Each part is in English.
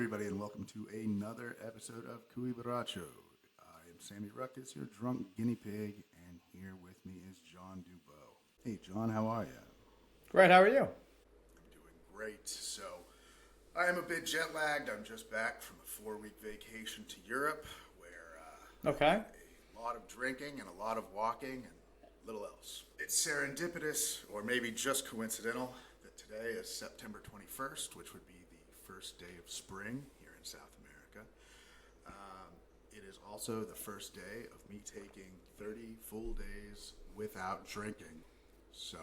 everybody, and welcome to another episode of Cuy Borracho. I am Sammi Rudkus, your drunk guinea pig, and here with me is Jon Dubost. Hey, Jon, how are you? Great, how are you? I'm doing great. So, I am a bit jet lagged. I'm just back from a 4-week vacation to Europe, where Okay. a lot of drinking and a lot of walking and little else. It's serendipitous, or maybe just coincidental, that today is September 21st, which would be the first day of spring here in South America. It is also the first day of me taking 30 full days without drinking. So...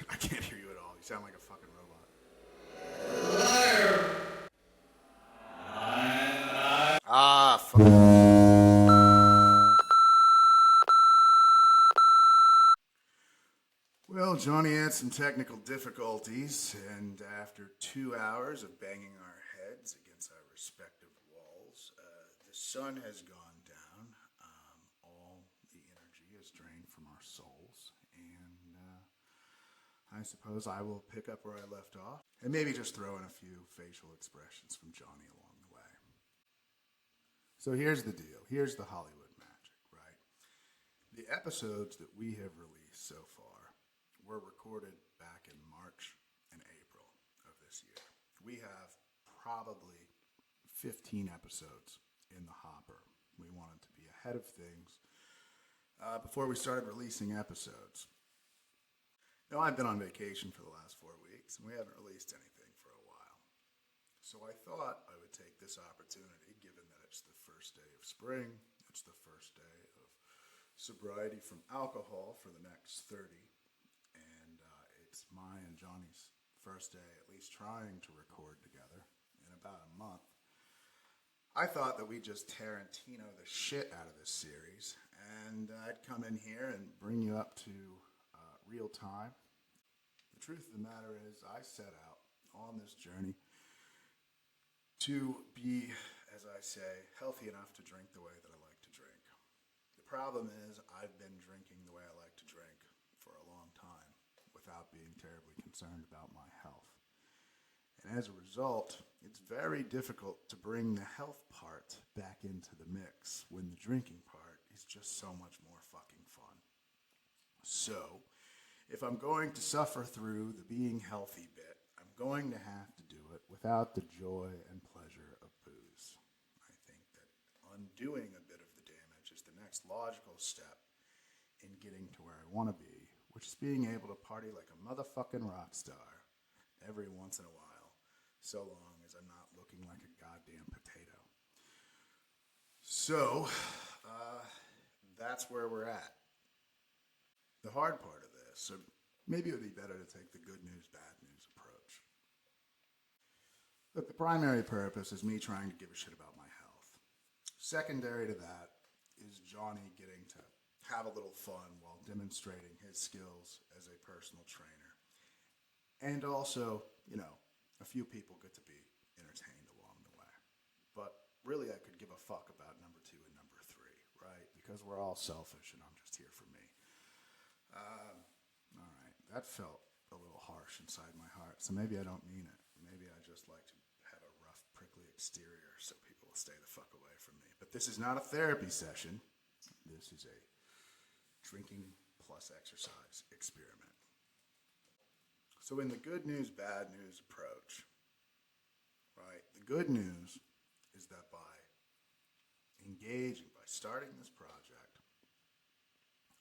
I can't hear you at all. You sound like a fucking robot. Ah, fuck. Well, Jonny had some technical difficulties, and after 2 hours of banging our heads against our respective walls, the sun has gone down. All the energy is drained from our souls, and I suppose I will pick up where I left off, and maybe just throw in a few facial expressions from Jonny along the way. So here's the deal. Here's the Hollywood magic, right? The episodes that we have released so far were recorded back in March and April of this year. We have probably 15 episodes in the hopper. We wanted to be ahead of things before we started releasing episodes. Now, I've been on vacation for the last 4 weeks, and we haven't released anything for a while. So I thought I would take this opportunity, given that it's the first day of spring, it's the first day of sobriety from alcohol for the next 30, and it's my and Jonny's first day, at least trying to record together, in about a month. I thought that we'd just Tarantino the shit out of this series, and I'd come in here and bring you up to real time. The truth of the matter is, I set out on this journey to be, as I say, healthy enough to drink the way that I like to drink. The problem is, I've been drinking the way I like to drink for a long time without being terribly concerned about my health. And as a result, it's very difficult to bring the health part back into the mix when the drinking part is just so much more fucking fun. So, if I'm going to suffer through the being healthy bit, I'm going to have to do it without the joy and pleasure of booze. I think that undoing a bit of the damage is the next logical step in getting to where I want to be, which is being able to party like a motherfucking rock star every once in a while, so long as I'm not looking like a goddamn potato. So, that's where we're at. The hard part of this, so maybe it would be better to take the good news, bad news approach. Look, the primary purpose is me trying to give a shit about my health. Secondary to that is Jonny getting to have a little fun while demonstrating his skills as a personal trainer. And also, a few people get to be entertained along the way. But really, I could give a fuck about number 2 and number 3, right? Because we're all selfish and I'm just here for me. All right, that felt a little harsh inside my heart, so maybe I don't mean it. Maybe I just like to have a rough, prickly exterior so people will stay the fuck away from me. But this is not a therapy session. This is a drinking plus exercise experiment. So in the good news, bad news approach, right, the good news is that by engaging, by starting this project,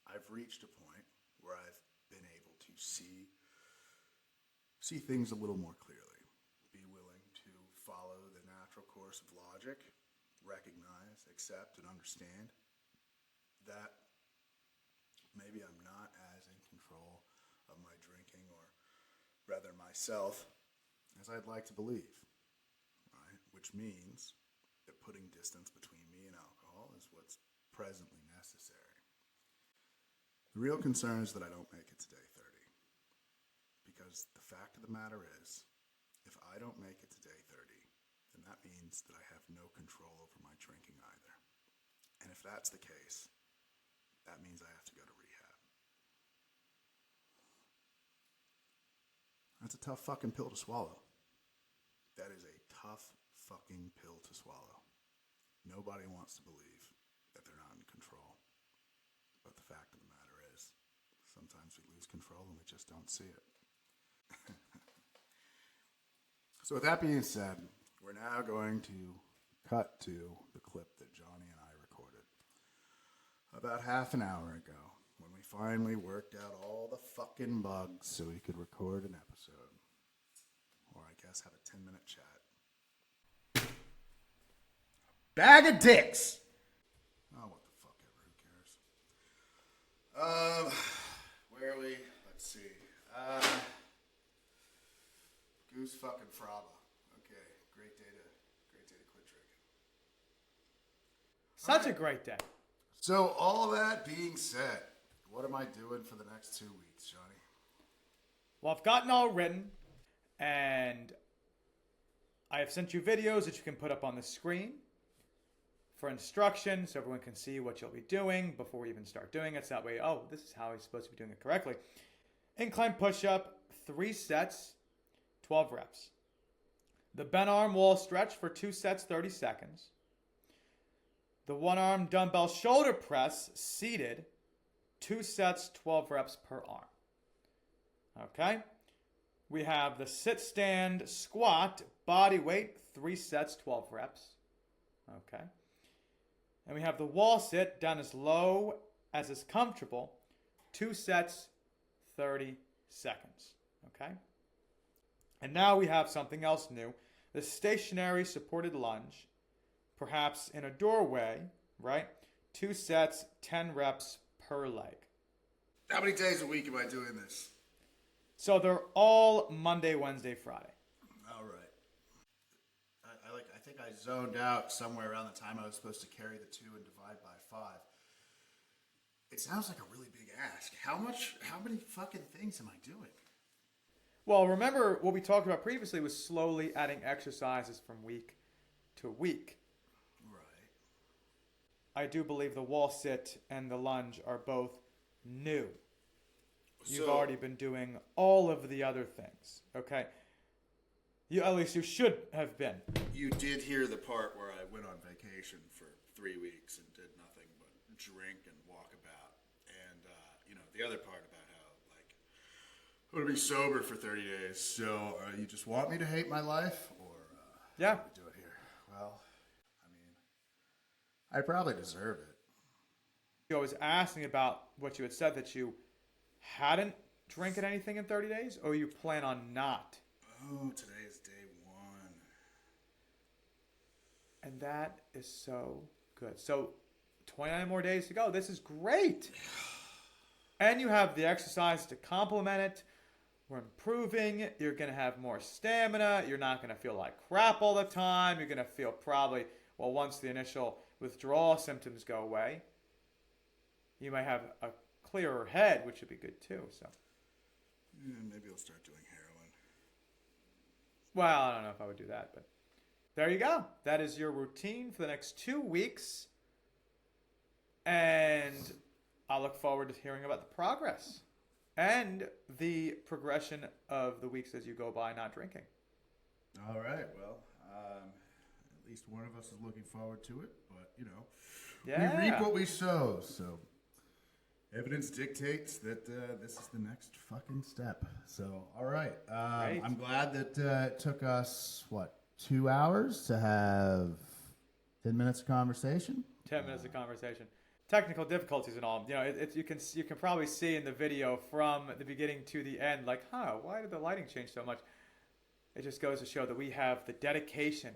I've reached a point where I've been able to see things a little more clearly, be willing to follow the natural course of logic, recognize, accept, and understand that maybe I'm not as in control of my drinking, or rather myself, as I'd like to believe, right? Which means that putting distance between me and alcohol is what's presently necessary. The real concern is that I don't make it to day 30. Because the fact of the matter is, if I don't make it to day 30, then that means that I have no control over my drinking either. And if that's the case, that means I have to go to rehab. tough fucking pill to swallow. That is a tough fucking pill to swallow. Nobody wants to believe that they're not in control. But the fact of the matter is, sometimes we lose control and we just don't see it. So with that being said, we're now going to cut to the clip that Jonny and I recorded about half an hour ago when we finally worked out all the fucking bugs so we could record an episode. Or I guess have a 10-minute chat. Bag of dicks! Oh, what the fuck ever, who cares? Where are we? Let's see. Goose fucking fraba. Okay, great day to quit drinking. Such a great day. So all that being said, what am I doing for the next 2 weeks, Jonny? Well, I've gotten all written, and I have sent you videos that you can put up on the screen for instruction so everyone can see what you'll be doing before we even start doing it. So that way, oh, this is how he's supposed to be doing it correctly. Incline push-up, 3 sets, 12 reps. The bent arm wall stretch for 2 sets, 30 seconds. The one-arm dumbbell shoulder press seated, 2 sets, 12 reps per arm. Okay? We have the sit-stand squat, body weight, 3 sets, 12 reps. Okay? And we have the wall sit down as low as is comfortable, 2 sets, 30 seconds. Okay? And now we have something else new. The stationary supported lunge, perhaps in a doorway, right? 2 sets, 10 reps per leg. How many days a week am I doing this? So they're all Monday, Wednesday, Friday. All right. I think I zoned out somewhere around the time I was supposed to carry the 2 and divide by 5. It sounds like a really big ask. How many fucking things am I doing? Well, remember what we talked about previously was slowly adding exercises from week to week. Right. I do believe the wall sit and the lunge are both new. You've already been doing all of the other things, okay? At least you should have been. You did hear the part where I went on vacation for 3 weeks and did nothing but drink and walk about. And, the other part about how, I'm going to be sober for 30 days. So, you just want me to hate my life? Or, yeah. How do we do it here? Well, I probably deserve it. I was asking about what you had said, that you hadn't drinking anything in 30 days, or you plan on not? Oh, today is day 1. And that is so good. So 29 more days to go. This is great. And you have the exercise to complement it. We're improving. You're going to have more stamina. You're not going to feel like crap all the time. You're going to feel probably, once the initial withdrawal symptoms go away, you might have a clearer head, which would be good too. So, maybe I'll start doing heroin. Well, I don't know if I would do that, but there you go. That is your routine for the next 2 weeks. And I look forward to hearing about the progress and the progression of the weeks as you go by not drinking. All right. Well, at least one of us is looking forward to it. But, Yeah. we reap what we sow. So evidence dictates that this is the next fucking step. So, all right. Great. I'm glad that it took us, 2 hours to have 10 minutes of conversation? 10 minutes of conversation. Technical difficulties and all. You can probably see in the video from the beginning to the end, why did the lighting change so much? It just goes to show that we have the dedication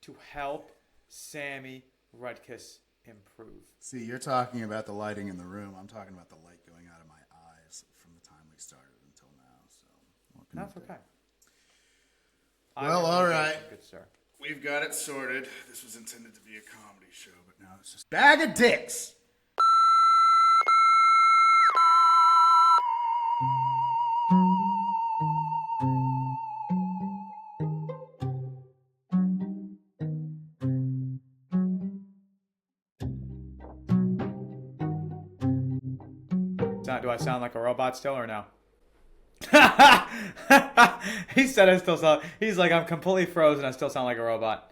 to help Sammi Rudkus improve. See, you're talking about the lighting in the room. I'm talking about the light going out of my eyes from the time we started until now. So what can That's I do? okay. Well, all right. Good sir. We've got it sorted. This was intended to be a comedy show, but now it's just bag of dicks. Do I sound like a robot still or no? He said I still sound. He's like, I'm completely frozen. I still sound like a robot.